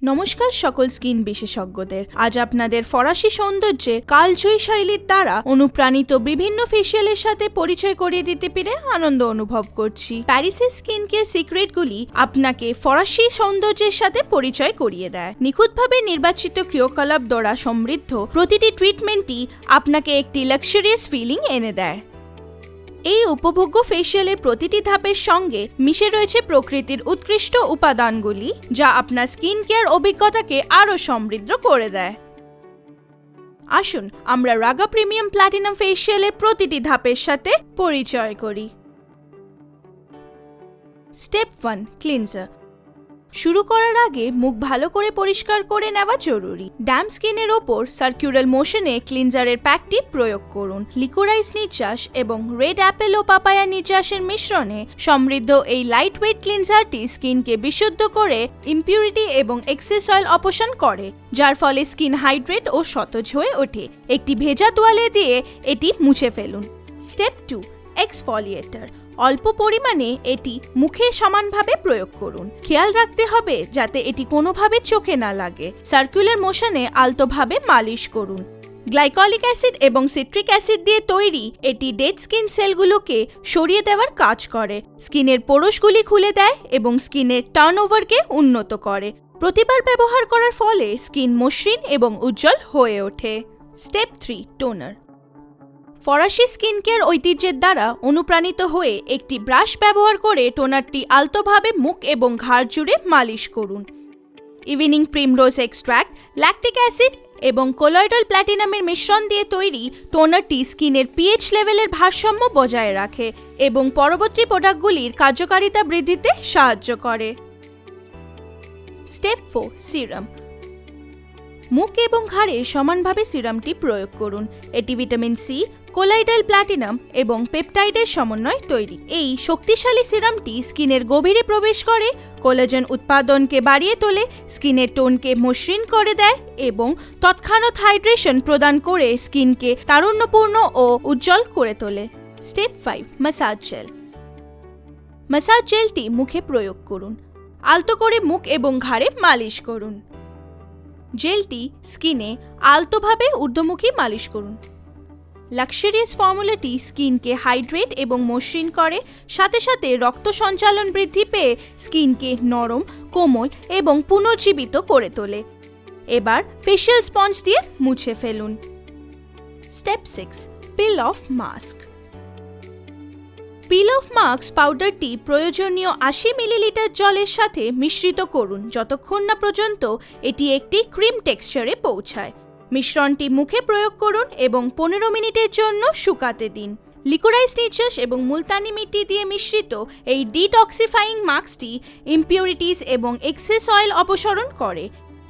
নমস্কার সকল স্কিন বিশেষজ্ঞদের। আজ আপনাদের ফরাসি সৌন্দর্যের কালজয়ী শৈলীর দ্বারা অনুপ্রাণিত বিভিন্ন ফেসিয়ালের সাথে পরিচয় করিয়ে দিতে পেরে আনন্দ অনুভব করছি। প্যারিসের স্কিন কেয়ার সিক্রেটগুলি আপনাকে ফরাসি সৌন্দর্যের সাথে পরিচয় করিয়ে দেয়। নিখুঁতভাবে নির্বাচিত ক্রিয়াকলাপ দ্বারা সমৃদ্ধ প্রতিটি ট্রিটমেন্টই আপনাকে একটি লাক্সারিয়াস ফিলিং এনে দেয়। এই উপভোগ্য ফেসিয়ালের প্রতিটি ধাপের সঙ্গে মিশে রয়েছে প্রকৃতির উৎকৃষ্ট উপাদানগুলি, যা আপনার স্কিন কেয়ার অভিজ্ঞতাকে আরও সমৃদ্ধ করে দেয়। আসুন আমরা রাগা প্রিমিয়াম প্ল্যাটিনাম ফেসিয়ালের প্রতিটি ধাপের সাথে পরিচয় করি। Step 1, cleanser. শুরু করার আগে মুখ ভালো করে পরিষ্কার করে নেওয়া জরুরি। ড্যাম স্কিনের ওপর সার্কুলার মোশনে ক্লিনজারের প্যাকটি প্রয়োগ করুন। লিকোরাইজ নির্যাস এবং রেড অ্যাপেল ও পাপায়া নির্যাসের মিশ্রণে সমৃদ্ধ এই লাইট ওয়েট ক্লিনজারটি স্কিনকে বিশুদ্ধ করে ইমপিউরিটি এবং এক্সেস অয়েল অপসারণ করে, যার ফলে স্কিন হাইড্রেট ও সতেজ হয়ে ওঠে। একটি ভেজা তোয়ালে দিয়ে এটি মুছে ফেলুন। স্টেপ 2, এক্সফলিয়েটর। অল্প পরিমাণে এটি মুখে সমানভাবে প্রয়োগ করুন। খেয়াল রাখতে হবে যাতে এটি কোনোভাবে চোখে না লাগে। সার্কুলার মোশনে আলতোভাবে মালিশ করুন। গ্লাইকলিক অ্যাসিড এবং সিট্রিক অ্যাসিড দিয়ে তৈরি এটি ডেড স্কিন সেলগুলোকে সরিয়ে দেওয়ার কাজ করে, স্কিনের পোরসগুলি খুলে দেয় এবং স্কিনের টার্নওভারকে উন্নত করে। প্রতিবার ব্যবহার করার ফলে স্কিন মসৃণ এবং উজ্জ্বল হয়ে ওঠে। Step 3, toner. ফরাসি স্কিন কেয়ার ঐতিহ্যের দ্বারা অনুপ্রাণিত হয়ে একটি ব্রাশ ব্যবহার করে টোনারটি আলতোভাবে মুখ এবং ঘাড় জুড়ে মালিশ করুন। Evening primrose extract, lactic acid এবং কোলয়েডাল প্ল্যাটিনামের মিশ্রণ দিয়ে তৈরি টোনারটি স্কিনের পিএইচ লেভেলের ভারসাম্য বজায় রাখে এবং পরবর্তী প্রোডাক্টগুলির কার্যকারিতা বৃদ্ধিতে সাহায্য করে। Step 4, serum. মুখ এবং ঘাড়ে সমানভাবে সিরামটি প্রয়োগ করুন। এটি ভিটামিন সি, কোলাইডাল প্ল্যাটিনাম এবং পেপটাইডের সমন্বয়ে তৈরি। এই শক্তিশালী সিরামটি স্কিনের গভীরে প্রবেশ করে, কোলাজেন উৎপাদনকে বাড়িয়ে তোলে, স্কিনের টোনকে মসৃণ করে দেয় এবং তৎক্ষণাৎ হাইড্রেশন প্রদান করে স্কিনকে তারুণ্যপূর্ণ ও উজ্জ্বল করে তোলে। Step 5, massage gel. ম্যাসাজ জেলটি মুখে প্রয়োগ করুন। আলতো করে মুখ এবং ঘাড়ে মালিশ করুন। জেলটি স্কিনে আলতোভাবে ঊর্ধ্বমুখী মালিশ করুন। লাক্সারিয়াস ফর্মুলাটি স্কিনকে হাইড্রেট এবং মসৃণ করে, সাথে সাথে রক্ত সঞ্চালন বৃদ্ধি পেয়ে স্কিনকে নরম, কোমল এবং পুনর্জীবিত করে তোলে। এবার ফেশিয়াল স্পঞ্জ দিয়ে মুছে ফেলুন। Step 6, peel off mask. Peel off mask পাউডারটি প্রয়োজনীয় 80 মিলিলিটার জলের সাথে মিশ্রিত করুন যতক্ষণ না পর্যন্ত এটি একটি ক্রিম টেক্সচারে পৌঁছায়। মিশ্রণটি মুখে প্রয়োগ করুন এবং 15 মিনিটের জন্য শুকাতে দিন। লিকোরাইজ নির্যাস এবং মুলতানি মিট্টি দিয়ে মিশ্রিত এই ডিটক্সিফাইং মাস্কটি ইমপিউরিটিস এবং এক্সেস অয়েল অপসারণ করে,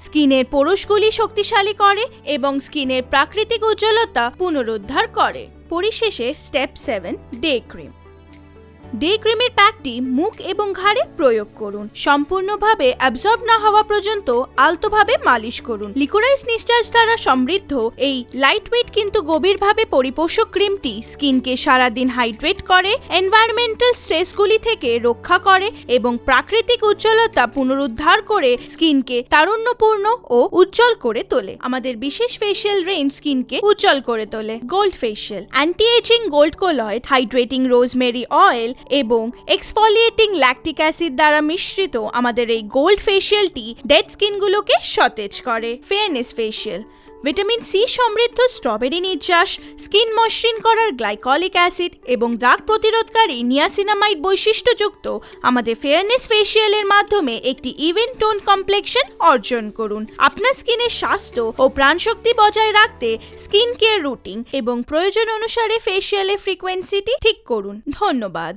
স্কিনের পোরসগুলি শক্তিশালী করে এবং স্কিনের প্রাকৃতিক উজ্জ্বলতা পুনরুদ্ধার করে। পরিশেষে স্টেপ 7, ডে ক্রিম। ডে ক্রিমের প্যাকটি মুখ এবং ঘাড়ে প্রয়োগ করুন। সম্পূর্ণভাবে অ্যাবজর্ব না হওয়া পর্যন্ত আলতোভাবে মালিশ করুন। লিকোরাইজ নির্যাস দ্বারা সমৃদ্ধ এই লাইটওয়েট কিন্তু গভীরভাবে পরিপোষক ক্রিমটি স্কিনকে সারাদিন হাইড্রেট করে, এনভায়রনমেন্টাল স্ট্রেসগুলি থেকে রক্ষা করে এবং প্রাকৃতিক উজ্জ্বলতা পুনরুদ্ধার করে স্কিনকে তারুণ্যপূর্ণ ও উজ্জ্বল করে তোলে। আমাদের বিশেষ ফেশিয়াল রেঞ্জ স্কিনকে উজ্জ্বল করে তোলে। Gold facial, anti ageing gold colloid, hydrating rosemary oil এবং এক্সফলিয়েটিং ল্যাকটিক অ্যাসিড দ্বারা মিশ্রিত আমাদের এই গোল্ড ফেশিয়ালটি ডেড স্কিনগুলোকে সতেজ করে। ফেয়ারনেস ফেশিয়াল, ভিটামিন সি সমৃদ্ধ স্ট্রবেরি নির্যাস, স্কিন মসৃণ করার গ্লাইকলিক অ্যাসিড এবং দাগ প্রতিরোধকারী নিয়াসিনামাইড বৈশিষ্ট্যযুক্ত আমাদের ফেয়ারনেস ফেশিয়ালের মাধ্যমে একটি ইভেন টোন কমপ্লেকশন অর্জন করুন। আপনার স্কিনের স্বাস্থ্য ও প্রাণশক্তি বজায় রাখতে স্কিন কেয়ার রুটিন এবং প্রয়োজন অনুসারে ফেশিয়ালের ফ্রিকোয়েন্সিটি ঠিক করুন। ধন্যবাদ।